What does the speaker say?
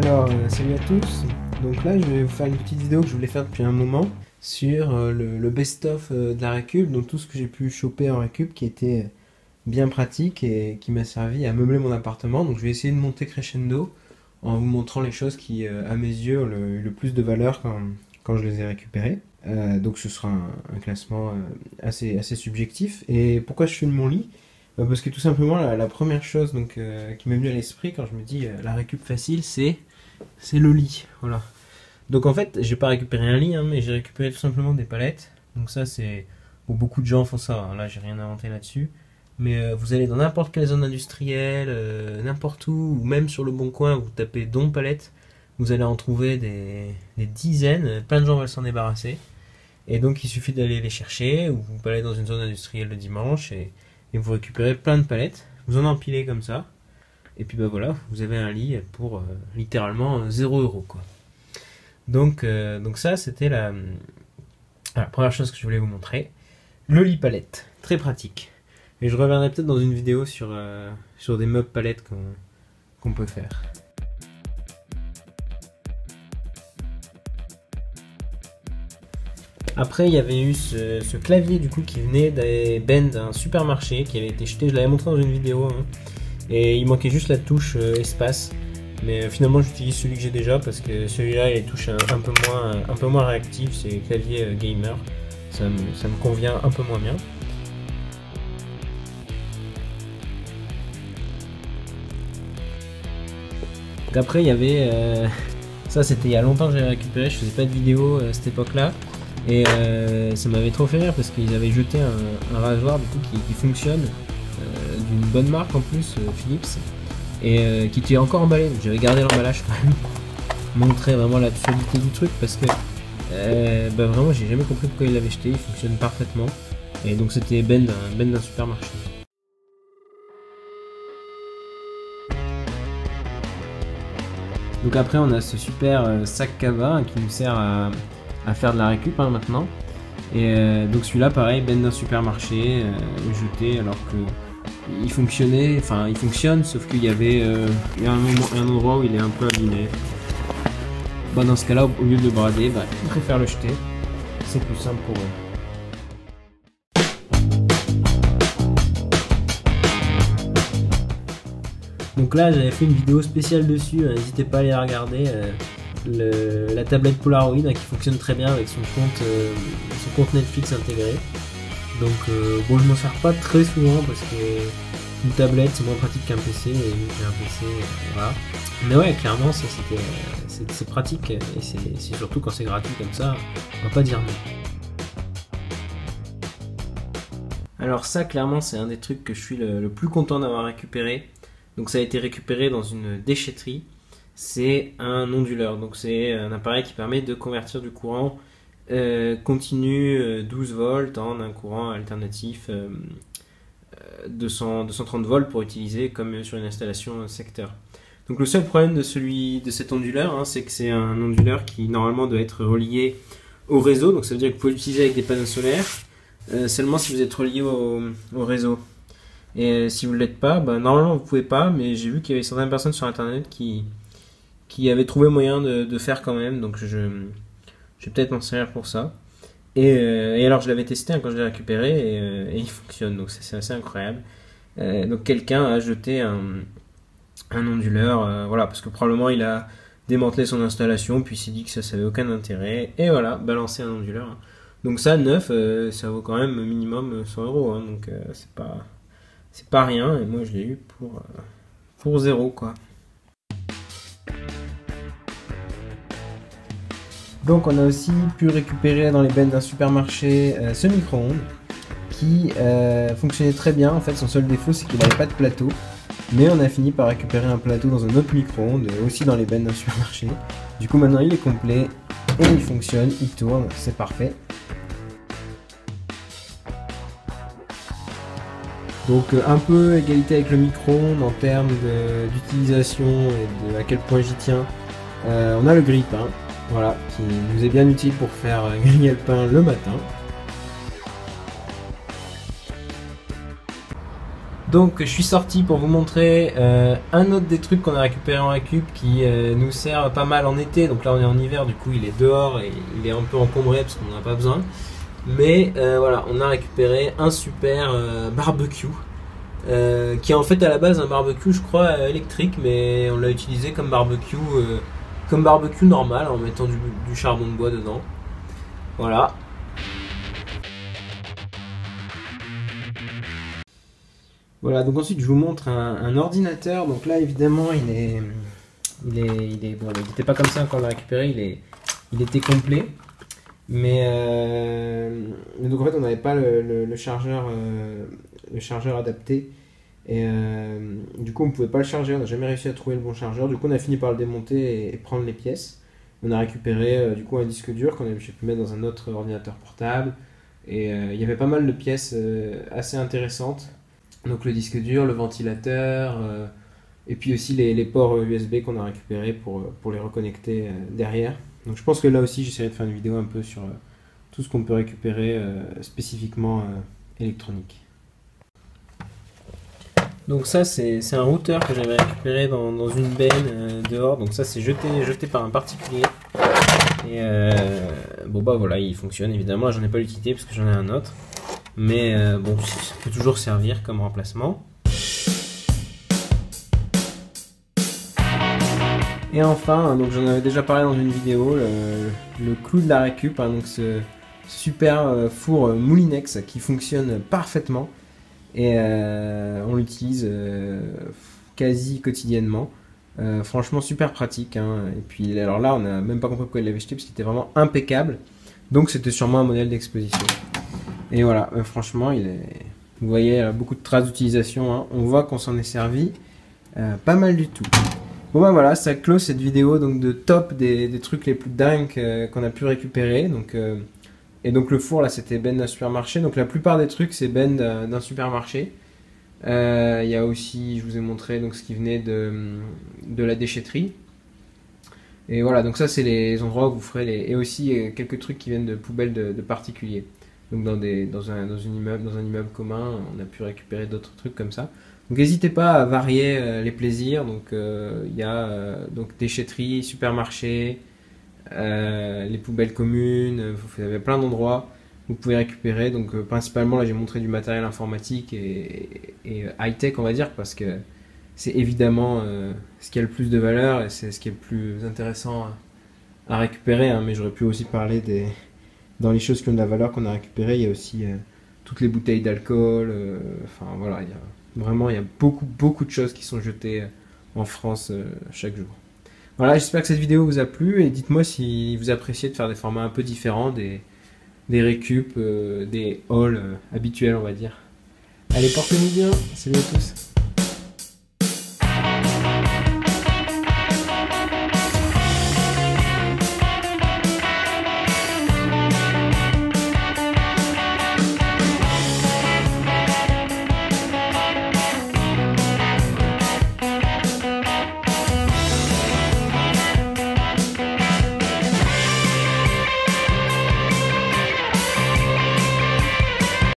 Alors, salut à tous. Donc là, je vais vous faire une petite vidéo que je voulais faire depuis un moment sur le best-of de la récup, donc tout ce que j'ai pu choper en récup qui était bien pratique et qui m'a servi à meubler mon appartement. Donc je vais essayer de monter crescendo en vous montrant les choses qui, à mes yeux, ont le plus de valeur quand je les ai récupérées. Donc ce sera un classement assez subjectif. Et pourquoi je filme mon lit? Parce que tout simplement, la première chose qui m'est venue à l'esprit quand je me dis la récup facile, c'est le lit. Voilà. Donc en fait, j'ai pas récupéré un lit, hein, mais j'ai récupéré tout simplement des palettes. Donc ça, c'est... Bon, beaucoup de gens font ça, hein. Là, j'ai rien inventé là-dessus. Mais vous allez dans n'importe quelle zone industrielle, n'importe où, ou même sur le bon coin, vous tapez don palette, vous allez en trouver des dizaines, plein de gens veulent s'en débarrasser. Et donc il suffit d'aller les chercher, ou vous allez dans une zone industrielle le dimanche, et vous récupérez plein de palettes, vous en empilez comme ça, et puis bah voilà, vous avez un lit pour littéralement 0 € quoi. Donc ça c'était la première chose que je voulais vous montrer, le lit palette, très pratique. Et je reviendrai peut-être dans une vidéo sur des meubles palettes qu'on peut faire. Après, il y avait eu ce clavier du coup qui venait des bennes d'un supermarché qui avait été jeté. Je l'avais montré dans une vidéo, hein, et il manquait juste la touche espace. Mais finalement, j'utilise celui que j'ai déjà parce que celui-là, il a une touche un peu moins réactive. C'est clavier gamer, ça me convient un peu moins bien. Après, il y avait ça, c'était il y a longtemps que j'avais récupéré. Je faisais pas de vidéo à cette époque-là. Et ça m'avait trop fait rire parce qu'ils avaient jeté un rasoir du coup qui fonctionne, d'une bonne marque en plus, Philips, et qui était encore emballé. Donc j'avais gardé l'emballage quand même pour montrer vraiment l'absurdité du truc parce que vraiment j'ai jamais compris pourquoi ils l'avaient jeté. Il fonctionne parfaitement et donc c'était ben d'un supermarché. Donc après on a ce super sac Cava qui nous sert à faire de la récup maintenant, et donc celui-là pareil, ben d'un supermarché, jeté alors que il fonctionnait, enfin il fonctionne, sauf qu'il y avait un endroit où il est un peu abîmé. Bah dans ce cas-là, au lieu de le brader, ils préfèrent le jeter, c'est plus simple pour eux. Donc là j'avais fait une vidéo spéciale dessus, n'hésitez pas à aller la regarder. La tablette Polaroid qui fonctionne très bien avec son compte Netflix intégré. Donc bon, je m'en sers pas très souvent parce que une tablette c'est moins pratique qu'un PC, et j'ai un PC, voilà. Mais ouais, clairement ça c'est pratique, et c'est surtout quand c'est gratuit comme ça, on va pas dire non. Alors ça clairement c'est un des trucs que je suis le plus content d'avoir récupéré. Donc ça a été récupéré dans une déchetterie. C'est un onduleur, donc c'est un appareil qui permet de convertir du courant continu 12 volts en un courant alternatif 230 volts pour utiliser comme sur une installation secteur. Donc le seul problème de cet onduleur, hein, c'est que c'est un onduleur qui normalement doit être relié au réseau, donc ça veut dire que vous pouvez l'utiliser avec des panneaux solaires seulement si vous êtes relié au réseau. Et si vous ne l'êtes pas, normalement vous pouvez pas, mais j'ai vu qu'il y avait certaines personnes sur internet qui avait trouvé moyen de faire quand même, donc je vais peut-être m'en servir pour ça. Et alors je l'avais testé quand je l'ai récupéré, et il fonctionne, donc c'est assez incroyable. Donc quelqu'un a jeté un onduleur, voilà, parce que probablement il a démantelé son installation, puis il s'est dit que ça n'avait aucun intérêt, et voilà, balancer un onduleur. Donc ça, neuf, ça vaut quand même minimum 100 €, hein, donc c'est pas rien, et moi je l'ai eu pour 0 quoi. Donc on a aussi pu récupérer dans les bennes d'un supermarché ce micro-ondes qui fonctionnait très bien. En fait son seul défaut c'est qu'il n'avait pas de plateau, mais on a fini par récupérer un plateau dans un autre micro-ondes aussi dans les bennes d'un supermarché. Du coup maintenant il est complet et il fonctionne, il tourne, c'est parfait. Donc un peu égalité avec le micro-ondes en termes d'utilisation et de à quel point j'y tiens. On a le grille-pain. Voilà, qui nous est bien utile pour faire griller le pain le matin. Donc je suis sorti pour vous montrer un autre des trucs qu'on a récupéré en récup qui nous sert pas mal en été. Donc là on est en hiver, du coup il est dehors et il est un peu encombré parce qu'on n'en a pas besoin. Mais voilà, on a récupéré un super barbecue qui est en fait à la base un barbecue je crois électrique, mais on l'a utilisé comme barbecue normal en mettant du charbon de bois dedans. Voilà. Voilà, donc ensuite je vous montre un ordinateur. Donc là évidemment bon, il n'était pas comme ça quand on l'a récupéré, il était complet. Mais donc en fait on n'avait pas le chargeur adapté. Et du coup on ne pouvait pas le charger, on n'a jamais réussi à trouver le bon chargeur. Du coup on a fini par le démonter et prendre les pièces. On a récupéré du coup un disque dur qu'on avait pu mettre dans un autre ordinateur portable. Et il y avait pas mal de pièces assez intéressantes. Donc le disque dur, le ventilateur, et puis aussi les ports USB qu'on a récupérés pour les reconnecter derrière. Donc je pense que là aussi j'essaierai de faire une vidéo un peu sur tout ce qu'on peut récupérer spécifiquement électronique. Donc ça c'est un routeur que j'avais récupéré dans une benne dehors. Donc ça c'est jeté par un particulier. Et bon bah voilà, il fonctionne évidemment. Là j'en ai pas l'utilité parce que j'en ai un autre. Mais bon, ça peut toujours servir comme remplacement. Et enfin, donc j'en avais déjà parlé dans une vidéo, le clou de la récup, hein, donc ce super four Moulinex qui fonctionne parfaitement. Et on l'utilise quasi quotidiennement. Franchement super pratique, hein. Et puis alors là on n'a même pas compris pourquoi il l'avait jeté parce qu'il était vraiment impeccable. Donc c'était sûrement un modèle d'exposition. Et voilà, franchement vous voyez beaucoup de traces d'utilisation, hein. On voit qu'on s'en est servi pas mal du tout. Bon bah voilà, ça clôt cette vidéo donc de top des trucs les plus dingues qu'on a pu récupérer. Donc, et donc le four là c'était ben d'un supermarché. Donc la plupart des trucs c'est ben d'un supermarché. Il y a aussi, je vous ai montré donc ce qui venait de la déchetterie. Et voilà, donc ça c'est les endroits où vous ferez et aussi quelques trucs qui viennent de poubelles de particuliers. Donc dans un immeuble commun, on a pu récupérer d'autres trucs comme ça. Donc n'hésitez pas à varier les plaisirs. Donc il y a donc déchetterie, supermarché, les poubelles communes. Vous avez plein d'endroits où vous pouvez récupérer. Donc principalement là j'ai montré du matériel informatique et high tech on va dire, parce que c'est évidemment ce qui a le plus de valeur et c'est ce qui est le plus intéressant à récupérer, hein. Mais j'aurais pu aussi parler dans les choses qui ont de la valeur qu'on a récupérées. Il y a aussi toutes les bouteilles d'alcool. Enfin voilà, il y a beaucoup de choses qui sont jetées en France chaque jour. Voilà, j'espère que cette vidéo vous a plu et dites-moi si vous appréciez de faire des formats un peu différents des récup, des hauls habituels on va dire. Allez, portez-vous bien, salut à tous.